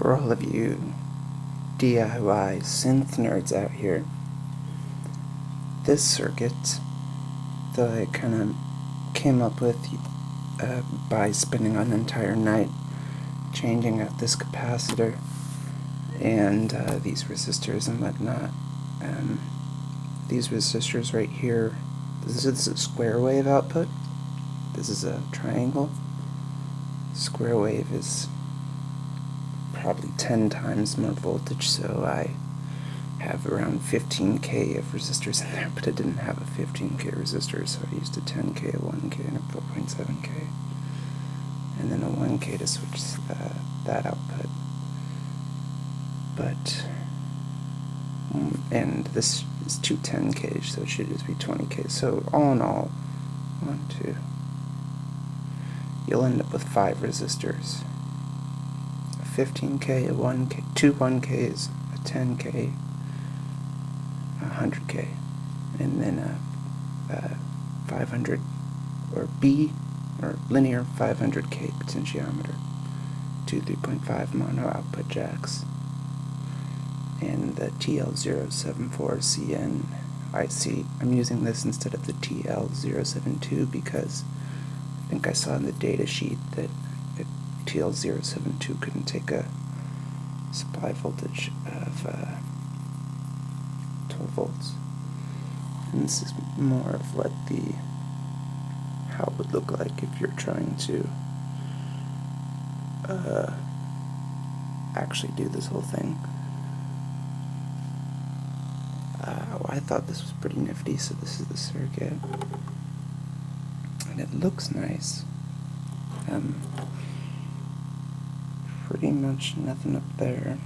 For all of you DIY synth nerds out here, this circuit that I kind of came up with by spending an entire night changing out this capacitor and these resistors and whatnot. These resistors right here, this is a square wave output, this is a triangle. Square wave is probably 10 times more voltage, so I have around 15K of resistors in there, but it didn't have a 15K resistor, so I used a 10K, a 1K, and a 4.7K, and then a 1K to switch that output. But, and this is 210K, so it should just be 20K, so all in all, 1, 2, you'll end up with 5 resistors. 15K, a 1K, 2 1Ks, a 10K, a 100K, and then a 500 or B or linear 500K potentiometer, 2 3.5 mono output jacks, and the TL074CN IC. I'm using this instead of the TL072 because I think I saw in the data sheet that TL072 couldn't take a supply voltage of 12 volts. And this is more of what how it would look like if you're trying to actually do this whole thing. I thought this was pretty nifty, so this is the circuit. And it looks nice. Pretty much nothing up there,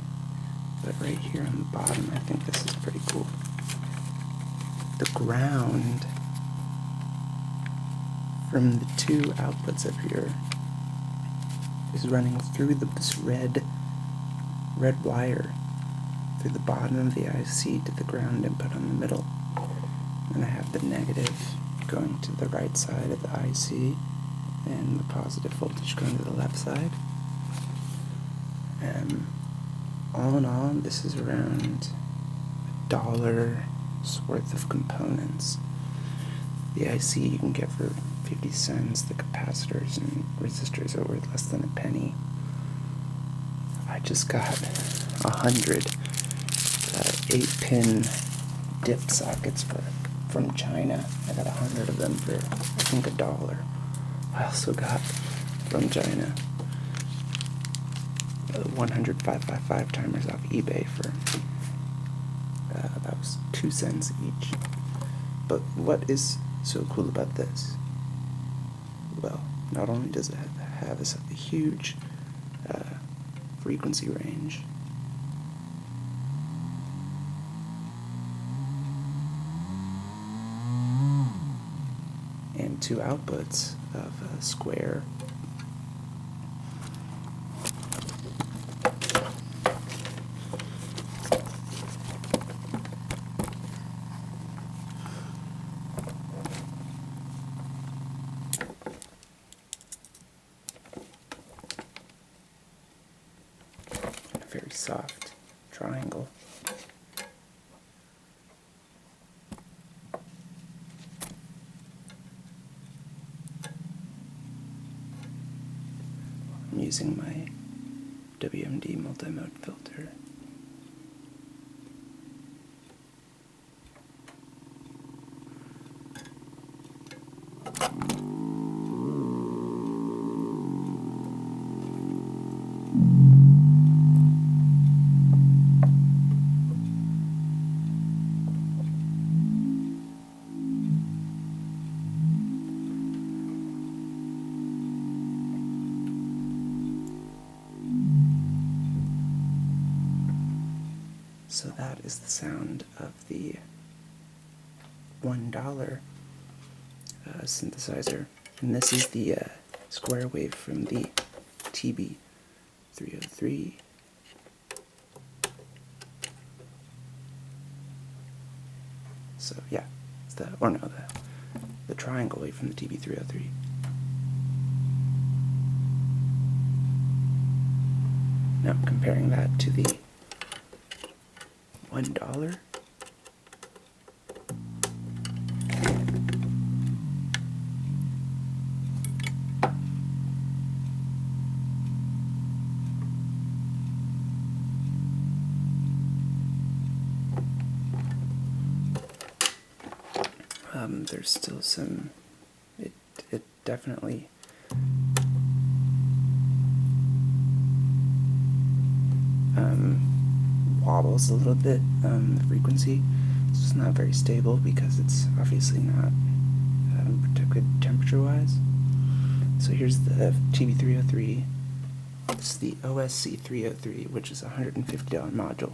but right here on the bottom, I think this is pretty cool. The ground from the 2 outputs up here is running through this red wire through the bottom of the IC to the ground input on the middle. And I have the negative going to the right side of the IC and the positive voltage going to the left side. All in all, this is around $1's worth of components. The IC you can get for 50 cents, the capacitors and resistors are worth less than a penny. I just got 100 8-pin dip sockets from China. I got 100 of them for, I think, $1. I also got from China 100 555 timers off eBay for that was 2 cents each. But what is so cool about this? Well, not only does it have a huge frequency range, and 2 outputs of a square. And a very soft triangle. I'm using my WMD multi-mode filter. So that is the sound of the $1 synthesizer. And this is the square wave from the TB-303. So yeah, it's the triangle wave from the TB-303. Now I'm comparing that to the $1. There's still some, it definitely wobbles a little bit, the frequency. It's just not very stable because it's obviously not protected temperature-wise. So here's the TB-303. This is the OSC-303, which is a $150 module.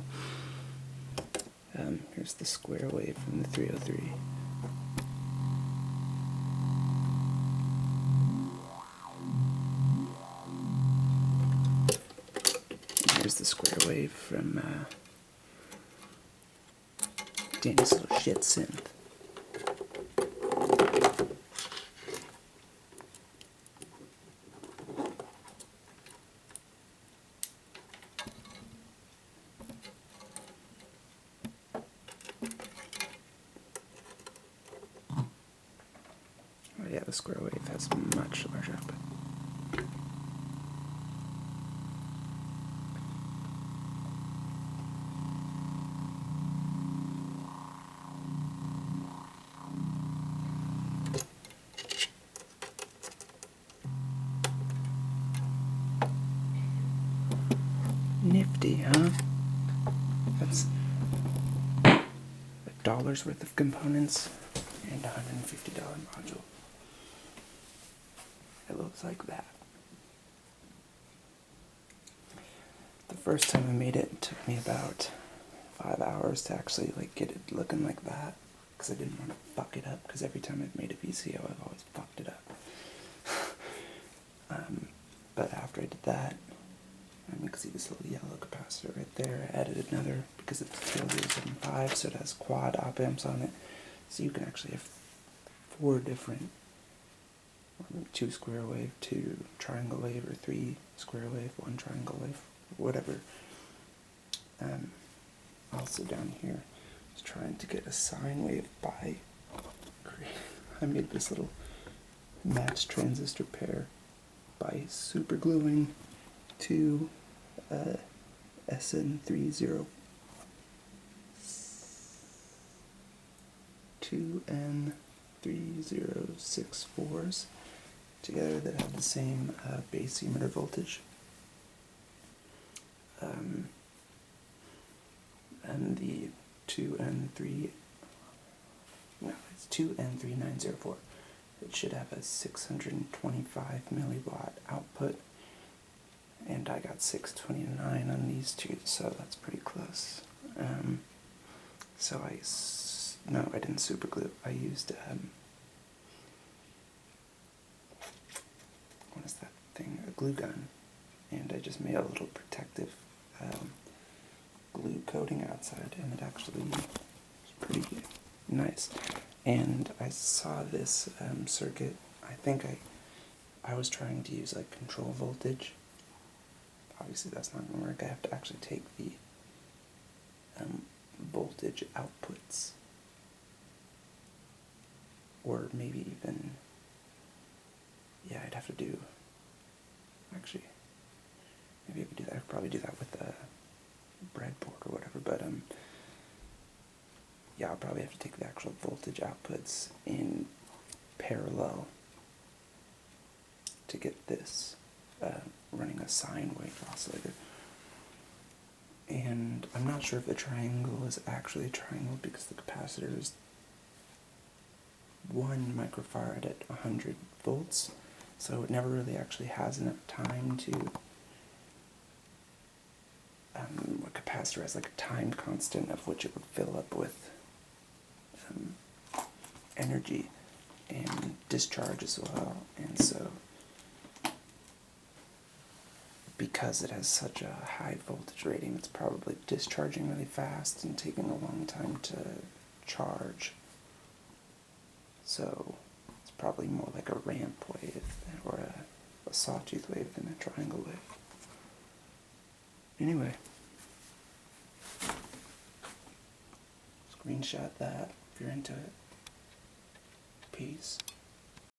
Here's the square wave from the 303. Here's the square wave from Danny's little shit synth. Oh yeah, the square wave has much larger output. Nifty, huh? That's $1 worth of components and a $150 module. It looks like that. The first time I made it, it took me about 5 hours to actually get it looking like that, because I didn't want to fuck it up, because every time I've made a VCO I've always fucked it up. But after I did that, you can see this little yellow capacitor right there. I added another because it's TL075, so it has quad op-amps on it. So you can actually have 4 different, 2 square wave, 2 triangle wave, or 3 square wave, 1 triangle wave, whatever. Also down here, I was trying to get a sine wave by, I made this little matched transistor pair by super gluing 2 SN30 2N3064s together that have the same base emitter voltage. And the 2N3904. It should have a 625 milliwatt output, and I got 629 on these two, so that's pretty close. So no, I didn't super glue. I used what is that thing? A glue gun, and I just made a little protective glue coating outside, and it actually was pretty nice. And I saw this circuit. I think I was trying to use control voltage. Obviously that's not going to work. I have to actually take the voltage outputs, or maybe even, yeah, I'd have to do, actually, maybe I could do that. I could probably do that with a breadboard or whatever, but yeah, I'll probably have to take the actual voltage outputs in parallel to get this running a sine wave oscillator. And I'm not sure if the triangle is actually a triangle because the capacitor is 1 microfarad at 100 volts, so it never really actually has enough time to, a capacitor has a time constant of which it would fill up with energy and discharge as well, and so because it has such a high voltage rating, it's probably discharging really fast and taking a long time to charge. So it's probably more like a ramp wave or a sawtooth wave than a triangle wave. Anyway, screenshot that if you're into it. Peace.